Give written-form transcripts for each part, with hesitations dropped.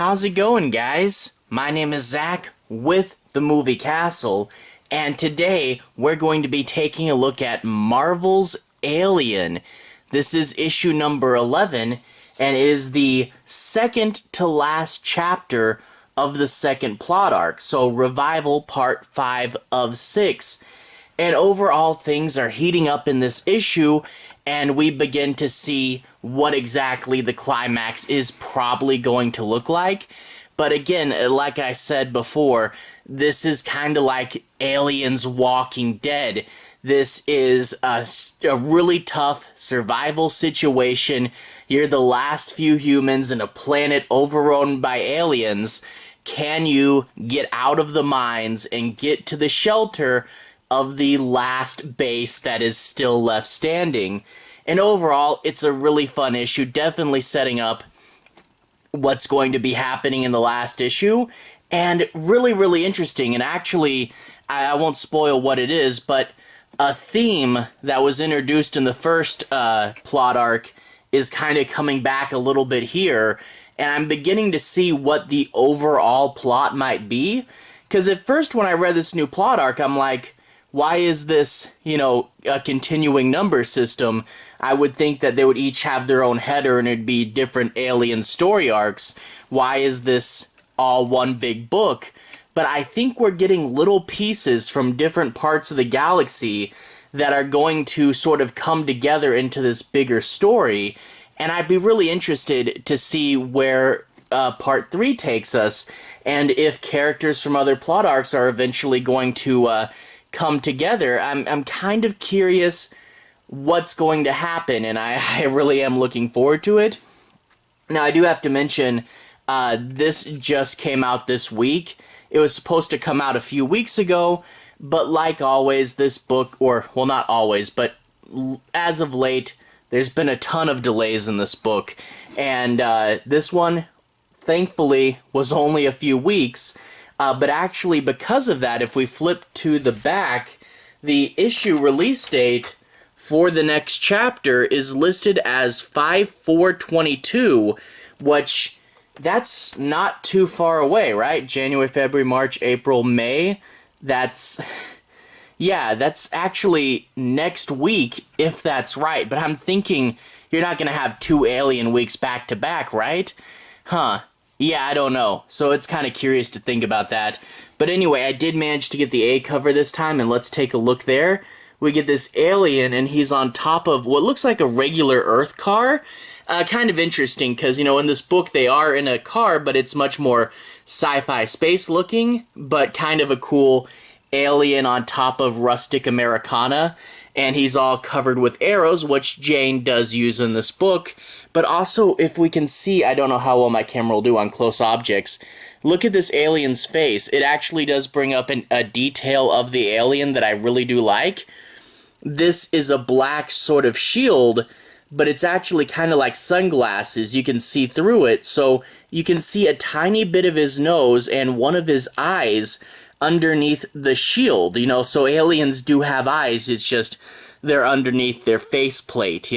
How's it going, guys? My name is Zach with the Movie Castle, and today we're going to be taking a look at Marvel's Alien. This is issue number 11, and it is the second to last chapter of the second plot arc, so Revival Part 5 of 6. And overall, things are heating up in this issue, and we begin to see what exactly the climax is probably going to look like. But again, like I said before, this is kind of like Aliens Walking Dead. This is a really tough survival situation. You're the last few humans in a planet overrun by aliens. Can you get out of the mines and get to the shelter of the last base that is still left standing? And overall, it's a really fun issue, definitely setting up what's going to be happening in the last issue, and really interesting. And actually, I won't spoil what it is, but a theme that was introduced in the first plot arc is kind of coming back a little bit here, and I'm beginning to see what the overall plot might be. Because at first, when I read this new plot arc, I'm like, why is this, a continuing number system? I would think that they would each have their own header and it'd be different alien story arcs. Why is this all one big book? But I think we're getting little pieces from different parts of the galaxy that are going to sort of come together into this bigger story. And I'd be really interested to see where Part 3 takes us, and if characters from other plot arcs are eventually going to come together. I'm kind of curious what's going to happen, and I really am looking forward to it. Now, I do have to mention, this just came out this week. It was supposed to come out a few weeks ago, but like always, this book, well, not always, but as of late, there's been a ton of delays in this book, and this one, thankfully, was only a few weeks. But actually, because of that, if we flip to the back, the issue release date for the next chapter is listed as 5/4/22, which, that's not too far away, right? January, February, March, April, May. That's actually next week, if that's right. But I'm thinking you're not going to have 2 Alien weeks back to back, right? Huh. Yeah, I don't know. So it's kind of curious to think about that. But anyway, I did manage to get the A cover this time, and let's take a look there. We get this alien, and he's on top of what looks like a regular Earth car. Kind of interesting, because, in this book they are in a car, but it's much more sci-fi space looking, but kind of a cool alien on top of rustic Americana. And he's all covered with arrows, which Jane does use in this book. But also, if we can see, I don't know how well my camera will do on close objects, look at this alien's face. It actually does bring up a detail of the alien that I really do like. This is a black sort of shield, but it's actually kind of like sunglasses. You can see through it, so you can see a tiny bit of his nose and one of his eyes underneath the shield, so aliens do have eyes, it's just they're underneath their faceplate,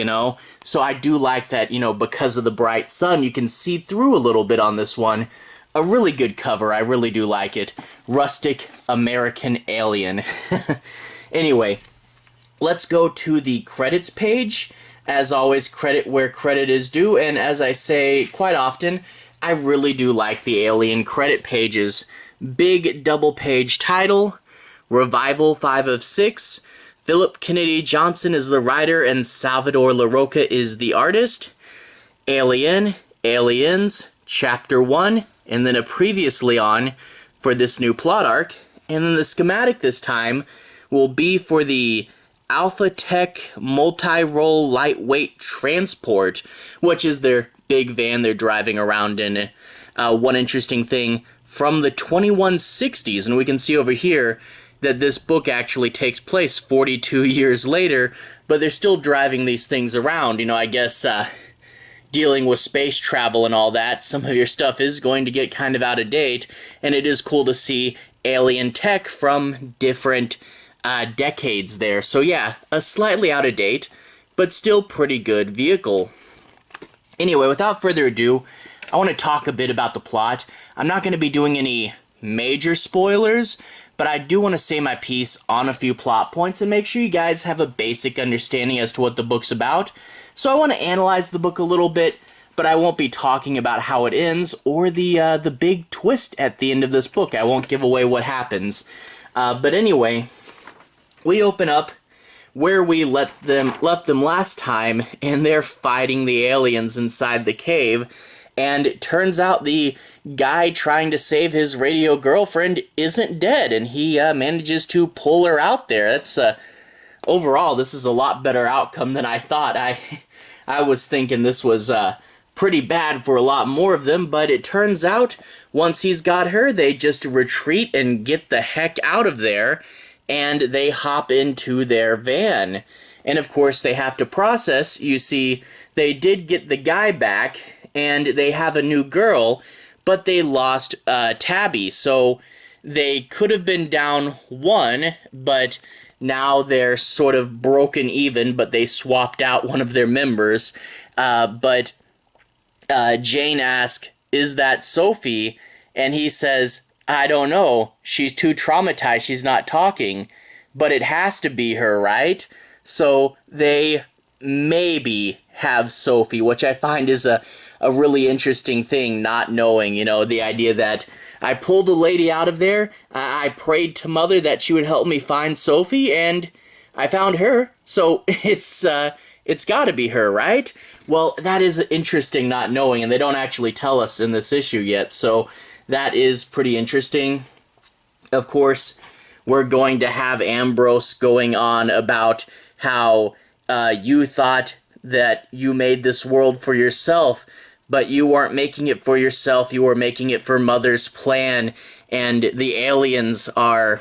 so I do like that, because of the bright sun, you can see through a little bit on this one. A really good cover, I really do like it. Rustic American alien. Anyway, let's go to the credits page. As always, credit where credit is due, and as I say quite often, I really do like the Alien credit pages. Big double-page title, Revival 5 of 6. Phillip Kennedy Johnson is the writer, and Salvador Larroca is the artist. Alien, Aliens, Chapter 1, and then a previously on for this new plot arc. And then the schematic this time will be for the Alpha Tech multi-role lightweight transport, which is their big van they're driving around in. One interesting thing from the 2160s, and we can see over here that this book actually takes place 42 years later, but they're still driving these things around. I guess dealing with space travel and all that, some of your stuff is going to get kind of out of date, and it is cool to see alien tech from different decades there. So yeah, a slightly out of date, but still pretty good vehicle. Anyway, without further ado, I want to talk a bit about the plot. I'm not going to be doing any major spoilers, but I do want to say my piece on a few plot points and make sure you guys have a basic understanding as to what the book's about. So I want to analyze the book a little bit, but I won't be talking about how it ends or the big twist at the end of this book. I won't give away what happens. But anyway, we open up where we left them last time, and they're fighting the aliens inside the cave. And it turns out the guy trying to save his radio girlfriend isn't dead, and he manages to pull her out there. That's overall, this is a lot better outcome than I thought. I was thinking this was pretty bad for a lot more of them, but it turns out once he's got her, they just retreat and get the heck out of there, and they hop into their van. And of course, they have to process. You see, they did get the guy back, and they have a new girl, but they lost Tabby, so they could have been down one, but now they're sort of broken even, but they swapped out one of their members. But Jane asks, "Is that Sophie?" And he says, "I don't know. She's too traumatized. She's not talking. But it has to be her, right?" So they maybe have Sophie, which I find is a really interesting thing, not knowing, you know, the idea that I pulled a lady out of there, I prayed to Mother that she would help me find Sophie, and I found her, so it's gotta be her, right? Well, that is interesting not knowing, and they don't actually tell us in this issue yet, so that is pretty interesting. Of course, we're going to have Ambrose going on about how you thought that you made this world for yourself, but you weren't making it for yourself, you were making it for Mother's plan, and the aliens are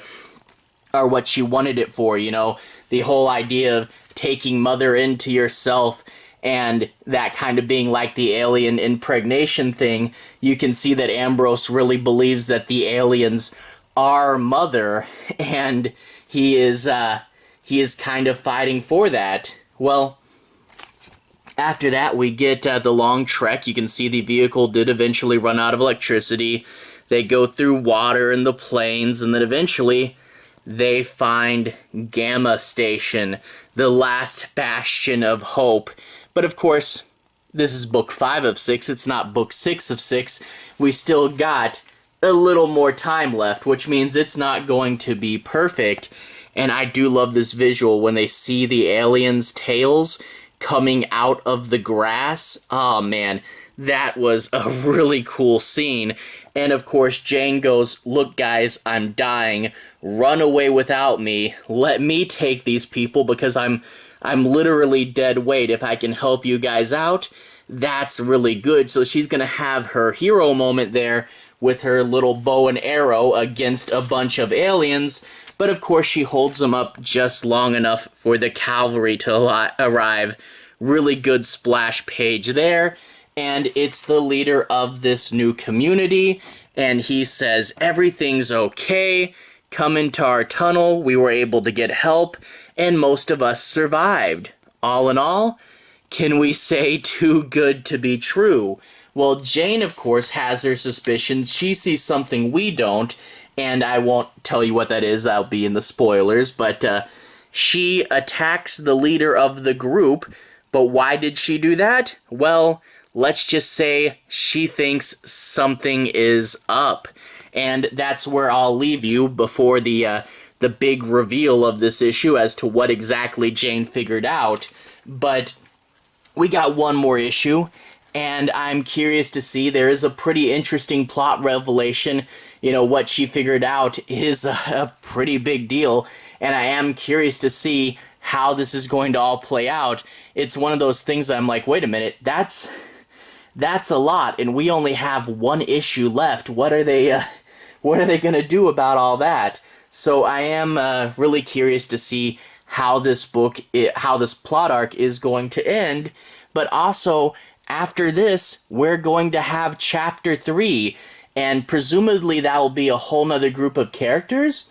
what she wanted it for, you know? The whole idea of taking Mother into yourself and that kind of being like the alien impregnation thing. You can see that Ambrose really believes that the aliens are Mother, and he is kind of fighting for that. Well, after that, we get the long trek. You can see the vehicle did eventually run out of electricity. They go through water in the plains, and then eventually they find Gamma Station, the last bastion of hope. But of course, this is book 5 of 6. It's not book 6 of 6. We still got a little more time left, which means it's not going to be perfect. And I do love this visual when they see the aliens' tails coming out of the grass. Oh man, that was a really cool scene. And of course, Jane goes, "Look guys, I'm dying. Run away without me. Let me take these people because I'm literally dead weight. If I can help you guys out, that's really good." So she's gonna have her hero moment there with her little bow and arrow against a bunch of aliens. But of course, she holds them up just long enough for the cavalry to arrive. Really good splash page there. And it's the leader of this new community. And he says, "Everything's okay. Come into our tunnel. We were able to get help. And most of us survived. All in all, can we say too good to be true?" Well, Jane, of course, has her suspicions. She sees something we don't, and I won't tell you what that is. That'll be in the spoilers, but she attacks the leader of the group. But why did she do that? Well, let's just say she thinks something is up. And that's where I'll leave you before the big reveal of this issue as to what exactly Jane figured out. But we got one more issue, and I'm curious to see. There is a pretty interesting plot revelation. You know, what she figured out is a pretty big deal, and I am curious to see how this is going to all play out. It's one of those things that I'm like, wait a minute, that's a lot, and we only have one issue left. What are they going to do about all that? So I am really curious to see how this plot arc is going to end. But also, after this, we're going to have chapter 3, and presumably that will be a whole nother group of characters,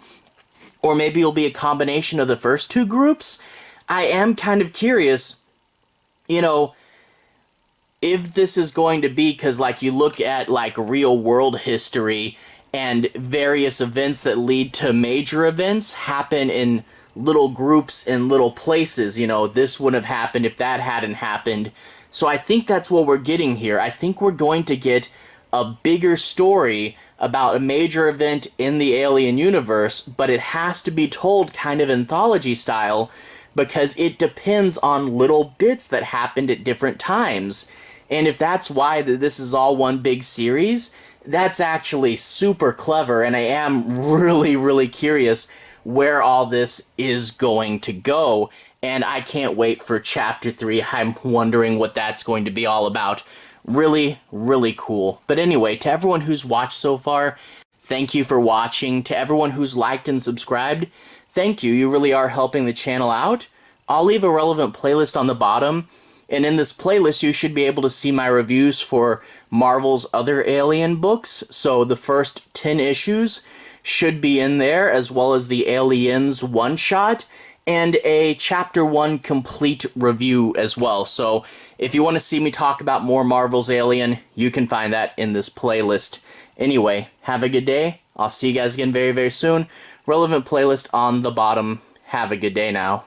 or maybe it'll be a combination of the first 2 groups. I am kind of curious, you know, if this is going to be, because like you look at like real world history and various events that lead to major events happen in little groups in little places. You know, this wouldn't have happened if that hadn't happened. So I think that's what we're getting here. I think we're going to get a bigger story about a major event in the Alien universe, but it has to be told kind of anthology style because it depends on little bits that happened at different times. And if that's why this is all one big series, that's actually super clever, and I am really, really curious where all this is going to go. And I can't wait for Chapter 3. I'm wondering what that's going to be all about. Really, really cool. But anyway, to everyone who's watched so far, thank you for watching. To everyone who's liked and subscribed, thank you. You really are helping the channel out. I'll leave a relevant playlist on the bottom. And in this playlist, you should be able to see my reviews for Marvel's other Alien books. So the first 10 issues should be in there, as well as the Aliens one-shot, and a Chapter 1 complete review as well. So if you want to see me talk about more Marvel's Alien, you can find that in this playlist. Anyway, have a good day. I'll see you guys again very, very soon. Relevant playlist on the bottom. Have a good day now.